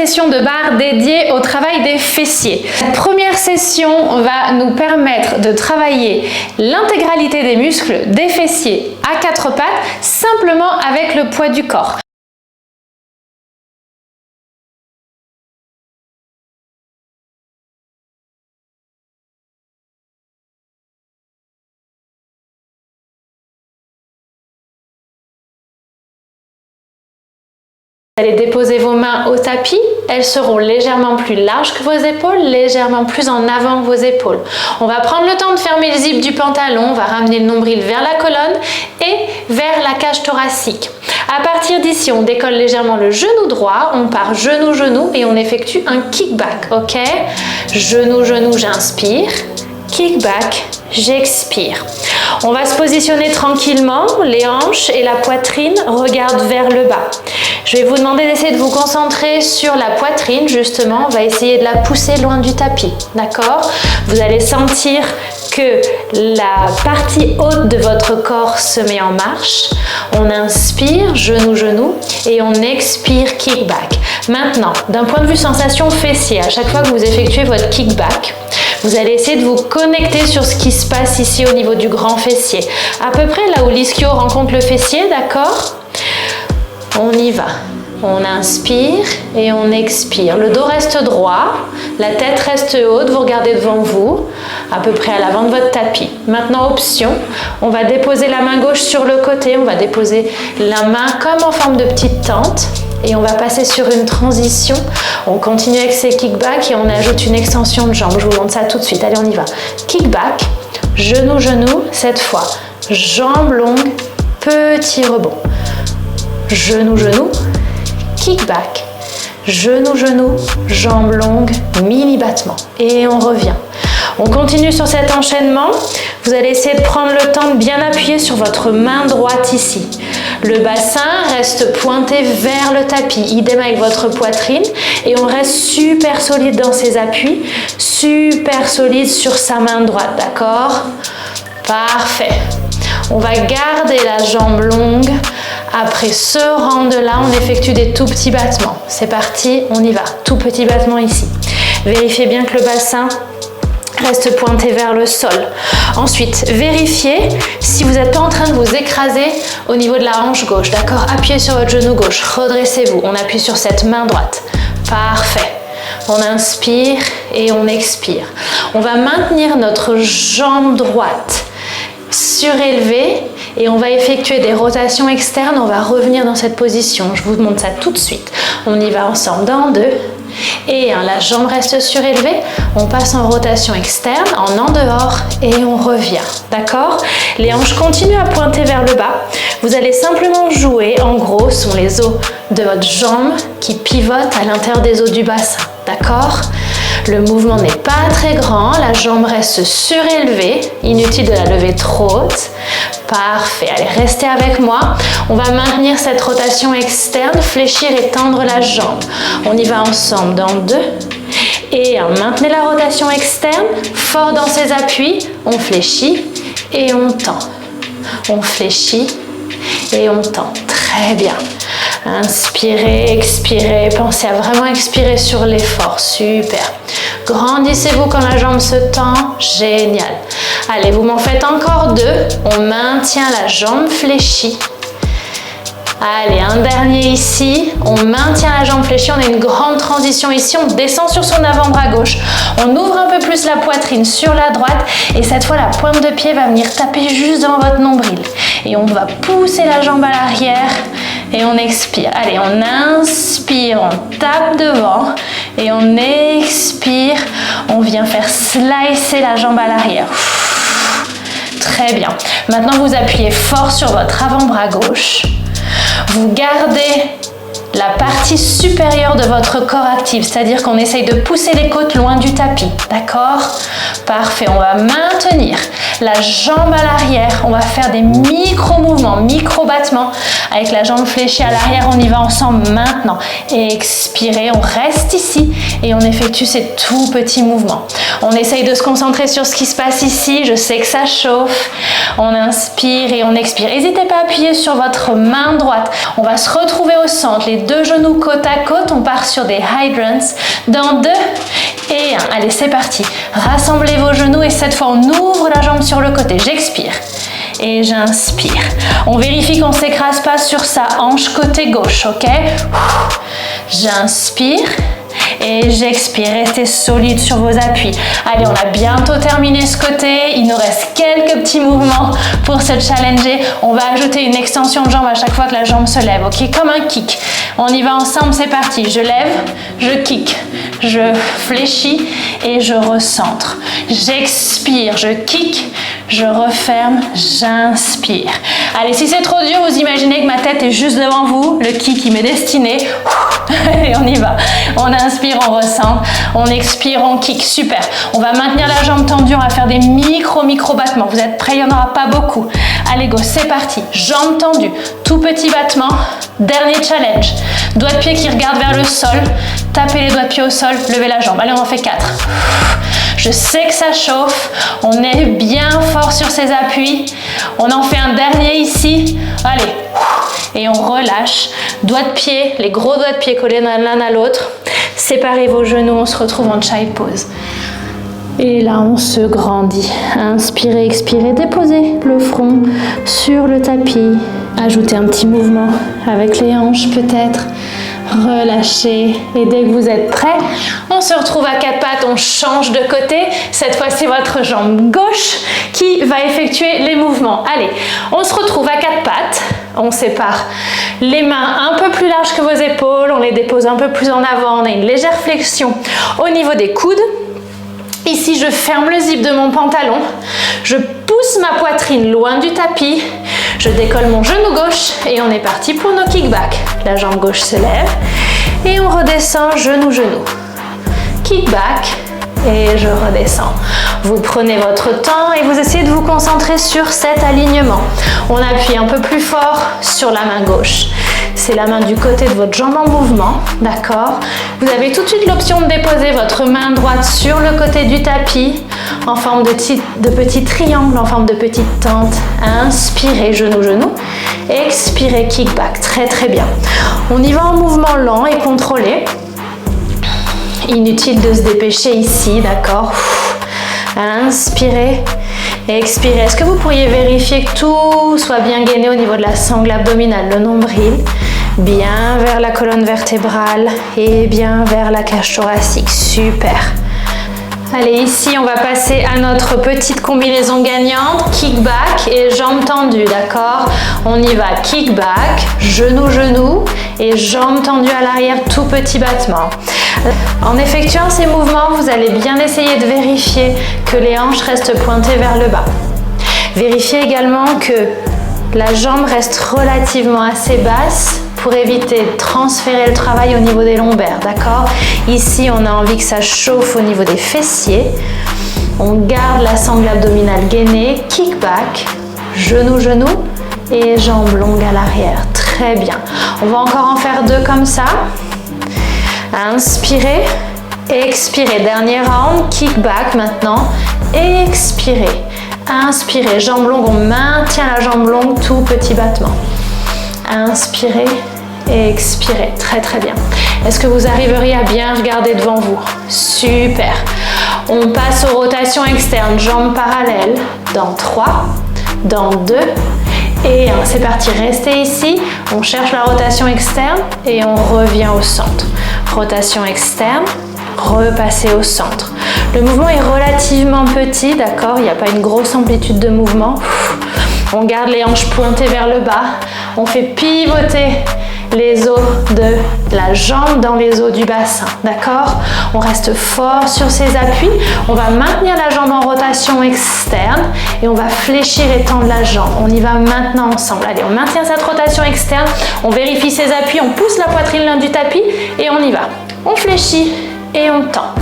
session de barre dédiée au travail des fessiers. Cette première session va nous permettre de travailler l'intégralité des muscles des fessiers à quatre pattes, simplement avec le poids du corps. Vous allez déposer vos mains au tapis, elles seront légèrement plus larges que vos épaules, légèrement plus en avant que vos épaules. On va prendre le temps de fermer le zip du pantalon, on va ramener le nombril vers la colonne et vers la cage thoracique. À partir d'ici, on décolle légèrement le genou droit, on part genou-genou et on effectue un kickback, ok? Genou-genou, j'inspire, kickback, j'expire. On va se positionner tranquillement, les hanches et la poitrine regardent vers le bas. Je vais vous demander d'essayer de vous concentrer sur la poitrine, justement, on va essayer de la pousser loin du tapis, d'accord? Vous allez sentir que la partie haute de votre corps se met en marche. On inspire, genou-genou, et on expire, kickback. Maintenant, d'un point de vue sensation fessier, à chaque fois que vous effectuez votre kickback, vous allez essayer de vous connecter sur ce qui se passe ici au niveau du grand fessier. À peu près là où l'ischio rencontre le fessier, d'accord? On y va. On inspire et on expire. Le dos reste droit, la tête reste haute, vous regardez devant vous, à peu près à l'avant de votre tapis. Maintenant, option, on va déposer la main gauche sur le côté, on va déposer la main comme en forme de petite tente. Et on va passer sur une transition. On continue avec ces kickbacks et on ajoute une extension de jambe. Je vous montre ça tout de suite. Allez, on y va. Kickback, genou-genou, cette fois. Jambe longue, petit rebond. Genou-genou, kickback. Genou-genou, jambe longue, mini battement. Et on revient. On continue sur cet enchaînement. Vous allez essayer de prendre le temps de bien appuyer sur votre main droite ici. Le bassin reste pointé vers le tapis, idem avec votre poitrine. Et on reste super solide dans ses appuis, super solide sur sa main droite, d'accord? Parfait. On va garder la jambe longue. Après ce rang-là, on effectue des tout petits battements. C'est parti, on y va. Tout petit battement ici. Vérifiez bien que le bassin reste pointé vers le sol. Ensuite, vérifiez si vous n'êtes pas en train de vous écraser au niveau de la hanche gauche, d'accord? Appuyez sur votre genou gauche, redressez-vous. On appuie sur cette main droite. Parfait. On inspire et on expire. On va maintenir notre jambe droite surélevée et on va effectuer des rotations externes. On va revenir dans cette position. Je vous montre ça tout de suite. On y va ensemble dans 2. Et la jambe reste surélevée, on passe en rotation externe, en dehors et on revient, d'accord? Les hanches continuent à pointer vers le bas. Vous allez simplement jouer, en gros, sont les os de votre jambe qui pivotent à l'intérieur des os du bassin, d'accord? Le mouvement n'est pas très grand, la jambe reste surélevée, inutile de la lever trop haute. Parfait, allez, restez avec moi. On va maintenir cette rotation externe, fléchir et tendre la jambe. On y va ensemble dans 2. Et maintenez la rotation externe, fort dans ses appuis. On fléchit et on tend. On fléchit et on tend. Très bien. Inspirez, expirez. Pensez à vraiment expirer sur l'effort. Super. Grandissez-vous quand la jambe se tend. Génial. Allez, vous m'en faites encore 2. On maintient la jambe fléchie. Allez, un dernier ici. On maintient la jambe fléchie. On a une grande transition ici. On descend sur son avant-bras gauche. On ouvre un peu plus la poitrine sur la droite. Et cette fois, la pointe de pied va venir taper juste devant votre nombril. Et on va pousser la jambe à l'arrière. Et on expire. Allez, on inspire. On tape devant. Et on expire. On vient faire slicer la jambe à l'arrière. Très bien. Maintenant, vous appuyez fort sur votre avant-bras gauche. Vous gardez la partie supérieure de votre corps active, c'est-à-dire qu'on essaye de pousser les côtes loin du tapis, d'accord? Parfait, on va maintenir la jambe à l'arrière, on va faire des micro-mouvements, micro-battements avec la jambe fléchie à l'arrière, on y va ensemble maintenant. Expirez, on reste ici et on effectue ces tout petits mouvements. On essaye de se concentrer sur ce qui se passe ici, je sais que ça chauffe. On inspire et on expire. N'hésitez pas à appuyer sur votre main droite. On va se retrouver au centre, les 2 genoux côte à côte, on part sur des hydrants. Dans 2 et 1. Allez, c'est parti. Rassemblez vos genoux et cette fois, on ouvre la jambe sur le côté. J'expire et j'inspire. On vérifie qu'on ne s'écrase pas sur sa hanche côté gauche, ok? J'inspire et j'expire. Restez solide sur vos appuis. Allez, on a bientôt terminé ce côté. Il nous reste quelques petits mouvements pour se challenger. On va ajouter une extension de jambe à chaque fois que la jambe se lève, ok? Comme un kick. On y va ensemble, c'est parti. Je lève, je kick, je fléchis et je recentre. J'expire, je kick, je referme, j'inspire. Allez, si c'est trop dur, vous imaginez que ma tête est juste devant vous. Le kick, il m'est destiné. Et on y va. On inspire, on ressent. On expire, on kick. Super. On va maintenir la jambe tendue. On va faire des micro battements. Vous êtes prêts? Il n'y en aura pas beaucoup. Allez, go, c'est parti. Jambe tendue. Tout petit battement. Dernier challenge. Doigts de pied qui regardent vers le sol. Tapez les doigts de pied au sol. Levez la jambe. Allez, on en fait 4. Je sais que ça chauffe. On est bien fort sur ses appuis. On en fait un dernier ici. Allez. Et on relâche. Doigts de pied, les gros doigts de pied collés l'un à l'autre. Séparez vos genoux, on se retrouve en child pose. Et là, on se grandit. Inspirez, expirez, déposez le front sur le tapis. Ajoutez un petit mouvement avec les hanches peut-être. Relâchez. Et dès que vous êtes prêts, on se retrouve à 4 pattes, on change de côté. Cette fois, c'est votre jambe gauche qui va effectuer les mouvements. Allez, on se retrouve à 4 pattes. On sépare les mains un peu plus larges que vos épaules. On les dépose un peu plus en avant. On a une légère flexion au niveau des coudes. Ici, je ferme le zip de mon pantalon. Je pousse ma poitrine loin du tapis. Je décolle mon genou gauche et on est parti pour nos kickbacks. La jambe gauche se lève et on redescend genou. Kickback et je redescends. Vous prenez votre temps et vous essayez de vous concentrer sur cet alignement. On appuie un peu plus fort sur la main gauche. C'est la main du côté de votre jambe en mouvement, d'accord? Vous avez tout de suite l'option de déposer votre main droite sur le côté du tapis en forme de petit triangle, en forme de petite tente. Inspirez, genou. Expirez, kickback. Très très bien. On y va en mouvement lent et contrôlé. Inutile de se dépêcher ici, d'accord? Inspirez. Expirez. Est-ce que vous pourriez vérifier que tout soit bien gainé au niveau de la sangle abdominale, le nombril, bien vers la colonne vertébrale et bien vers la cage thoracique. Super. Allez, ici, on va passer à notre petite combinaison gagnante, kickback et jambes tendues, d'accord? On y va, kickback, genou et jambes tendues à l'arrière, tout petit battement. En effectuant ces mouvements, vous allez bien essayer de vérifier que les hanches restent pointées vers le bas. Vérifiez également que la jambe reste relativement assez basse pour éviter de transférer le travail au niveau des lombaires, d'accord? Ici, on a envie que ça chauffe au niveau des fessiers. On garde la sangle abdominale gainée, kickback, genou et jambes longues à l'arrière. Très bien. On va encore en faire 2 comme ça. Inspirez, expirez. Dernier round, kickback maintenant. Expirez. Inspirez, jambe longue, on maintient la jambe longue, tout petit battement. Inspirez et expirez. Très très bien. Est-ce que vous arriveriez à bien regarder devant vous? Super. On passe aux rotations externes, jambes parallèles. Dans 3, dans 2 et 1. C'est parti, restez ici. On cherche la rotation externe et on revient au centre. Rotation externe, repassez au centre. Le mouvement est relativement petit, d'accord? Il n'y a pas une grosse amplitude de mouvement. On garde les hanches pointées vers le bas. On fait pivoter les os de la jambe dans les os du bassin, d'accord? On reste fort sur ses appuis. On va maintenir la jambe en rotation externe et on va fléchir et tendre la jambe. On y va maintenant ensemble. Allez, on maintient cette rotation externe. On vérifie ses appuis. On pousse la poitrine loin du tapis et on y va. On fléchit et on tend.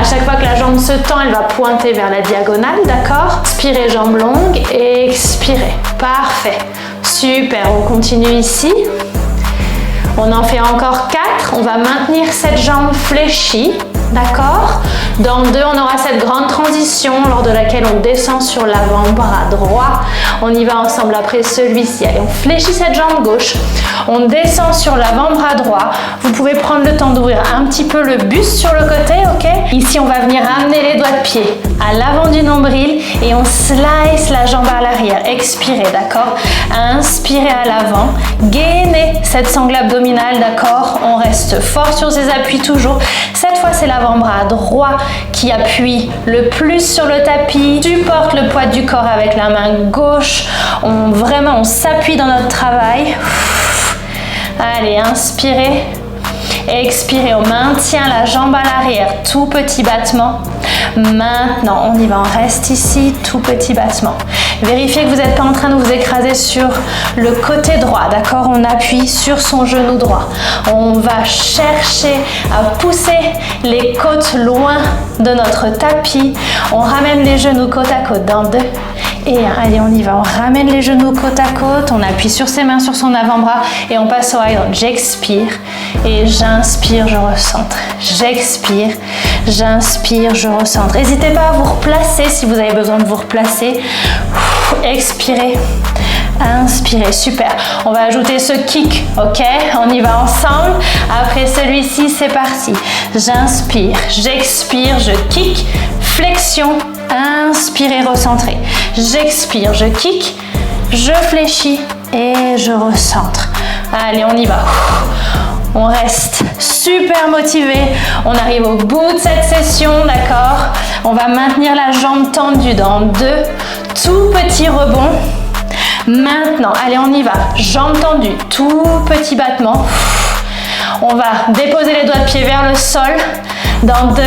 À chaque fois que la jambe se tend, elle va pointer vers la diagonale, d'accord? Inspirez, jambe longue, et expirez. Parfait. Super, on continue ici. On en fait encore 4. On va maintenir cette jambe fléchie. D'accord? Dans 2, on aura cette grande transition lors de laquelle on descend sur l'avant-bras droit. On y va ensemble après celui-ci. Allez, on fléchit cette jambe gauche. On descend sur l'avant-bras droit. Vous pouvez prendre le temps d'ouvrir un petit peu le buste sur le côté, ok? Ici, on va venir amener les doigts de pied à l'avant du nombril et on slice la jambe à l'arrière. Expirez, d'accord? Inspirez à l'avant. Gainez cette sangle abdominale, d'accord? On reste fort sur ses appuis toujours. Cette fois, c'est l'avant-bras droit qui appuie le plus sur le tapis. Supporte le poids du corps avec la main gauche. On s'appuie dans notre travail. Allez, inspirez. Expirez, on maintient la jambe à l'arrière, tout petit battement. Maintenant, on y va, on reste ici, tout petit battement. Vérifiez que vous n'êtes pas en train de vous écraser sur le côté droit, d'accord? On appuie sur son genou droit. On va chercher à pousser les côtes loin de notre tapis. On ramène les genoux côte à côte dans 2 et 1. Allez, on y va. On ramène les genoux côte à côte. On appuie sur ses mains, sur son avant-bras et on passe au Island. J'expire et j'inspire, je recentre. J'expire, j'inspire, je recentre. N'hésitez pas à vous replacer si vous avez besoin de vous replacer. Expirez, inspirez, super. On va ajouter ce kick, ok? On y va ensemble. Après celui-ci, c'est parti. J'inspire, j'expire, je kick, flexion, inspirez, recentrez. J'expire, je kick, je fléchis et je recentre. Allez, on y va. On reste super motivé. On arrive au bout de cette session, d'accord? On va maintenir la jambe tendue dans 2 tout petits rebonds. Maintenant, allez, on y va. Jambe tendue, tout petit battement. On va déposer les doigts de pied vers le sol. Dans 2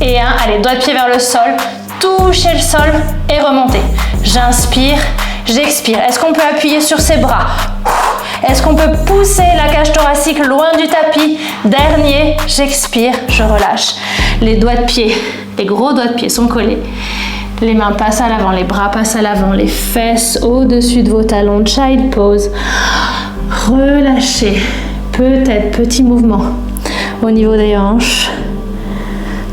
et 1. Allez, doigts de pied vers le sol. Touchez le sol et remontez. J'inspire, j'expire. Est-ce qu'on peut appuyer sur ses bras? Est-ce qu'on peut pousser la cage thoracique loin du tapis? Dernier, j'expire, je relâche. Les doigts de pied, les gros doigts de pied sont collés. Les mains passent à l'avant, les bras passent à l'avant, les fesses au-dessus de vos talons. Child pose. Relâchez. Peut-être petit mouvement au niveau des hanches.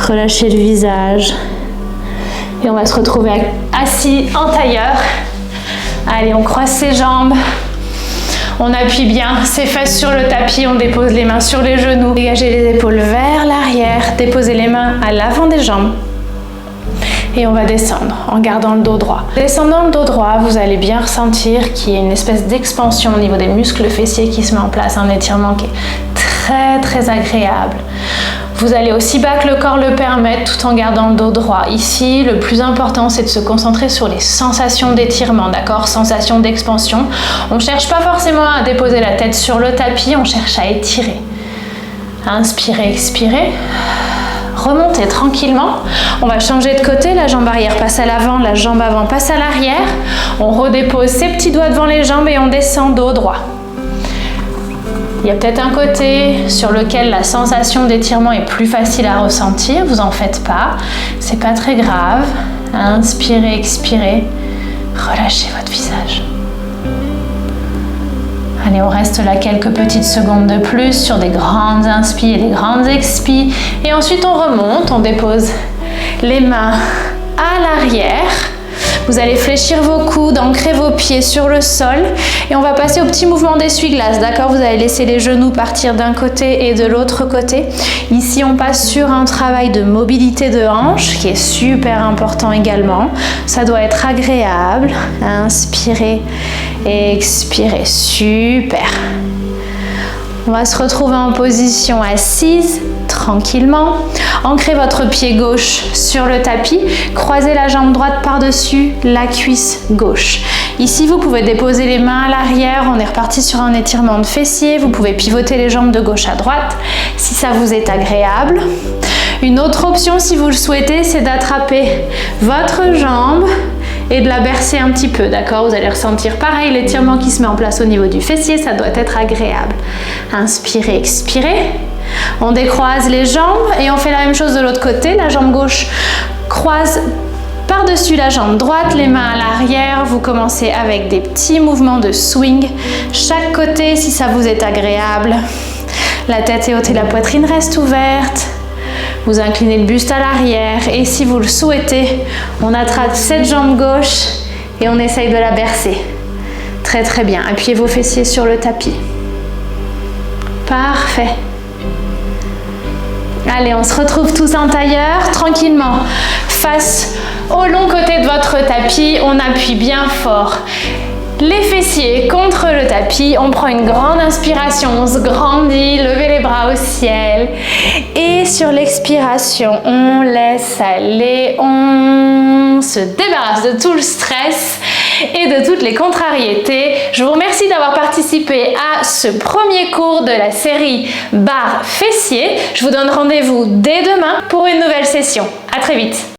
Relâchez le visage. Et on va se retrouver assis en tailleur. Allez, on croise ses jambes. On appuie bien ses fesses sur le tapis, on dépose les mains sur les genoux. Dégagez les épaules vers l'arrière, déposez les mains à l'avant des jambes. Et on va descendre en gardant le dos droit. Descendant le dos droit, vous allez bien ressentir qu'il y a une espèce d'expansion au niveau des muscles fessiers qui se met en place, un étirement qui est très très agréable. Vous allez aussi bas que le corps le permette tout en gardant le dos droit. Ici, le plus important, c'est de se concentrer sur les sensations d'étirement, d'accord? Sensations d'expansion. On ne cherche pas forcément à déposer la tête sur le tapis, on cherche à étirer. Inspirez, expirez. Remontez tranquillement. On va changer de côté. La jambe arrière passe à l'avant, la jambe avant passe à l'arrière. On redépose ses petits doigts devant les jambes et on descend dos droit. Il y a peut-être un côté sur lequel la sensation d'étirement est plus facile à ressentir, vous en faites pas, c'est pas très grave. Inspirez, expirez, relâchez votre visage. Allez, on reste là quelques petites secondes de plus sur des grandes inspires et des grandes expires. Et ensuite on remonte, on dépose les mains à l'arrière. Vous allez fléchir vos coudes, ancrer vos pieds sur le sol et on va passer au petit mouvement d'essuie-glace, d'accord? Vous allez laisser les genoux partir d'un côté et de l'autre côté. Ici, on passe sur un travail de mobilité de hanche qui est super important également. Ça doit être agréable. Inspirez et expirez. Super. On va se retrouver en position assise, tranquillement. Ancrez votre pied gauche sur le tapis. Croisez la jambe droite par-dessus la cuisse gauche. Ici, vous pouvez déposer les mains à l'arrière. On est reparti sur un étirement de fessier. Vous pouvez pivoter les jambes de gauche à droite si ça vous est agréable. Une autre option, si vous le souhaitez, c'est d'attraper votre jambe et de la bercer un petit peu, d'accord? Vous allez ressentir pareil l'étirement qui se met en place au niveau du fessier, ça doit être agréable. Inspirez, expirez. On décroise les jambes et on fait la même chose de l'autre côté. La jambe gauche croise par-dessus la jambe droite, les mains à l'arrière. Vous commencez avec des petits mouvements de swing. Chaque côté, si ça vous est agréable. La tête est haute et la poitrine reste ouverte. Vous inclinez le buste à l'arrière et si vous le souhaitez, on attrape cette jambe gauche et on essaye de la bercer. Très très bien. Appuyez vos fessiers sur le tapis. Parfait. Allez, on se retrouve tous en tailleur, tranquillement. Face au long côté de votre tapis, on appuie bien fort. Les fessiers contre le tapis, on prend une grande inspiration, on se grandit, levez les bras au ciel. Et sur l'expiration, on laisse aller, on se débarrasse de tout le stress et de toutes les contrariétés. Je vous remercie d'avoir participé à ce premier cours de la série barre fessiers. Je vous donne rendez-vous dès demain pour une nouvelle session. À très vite.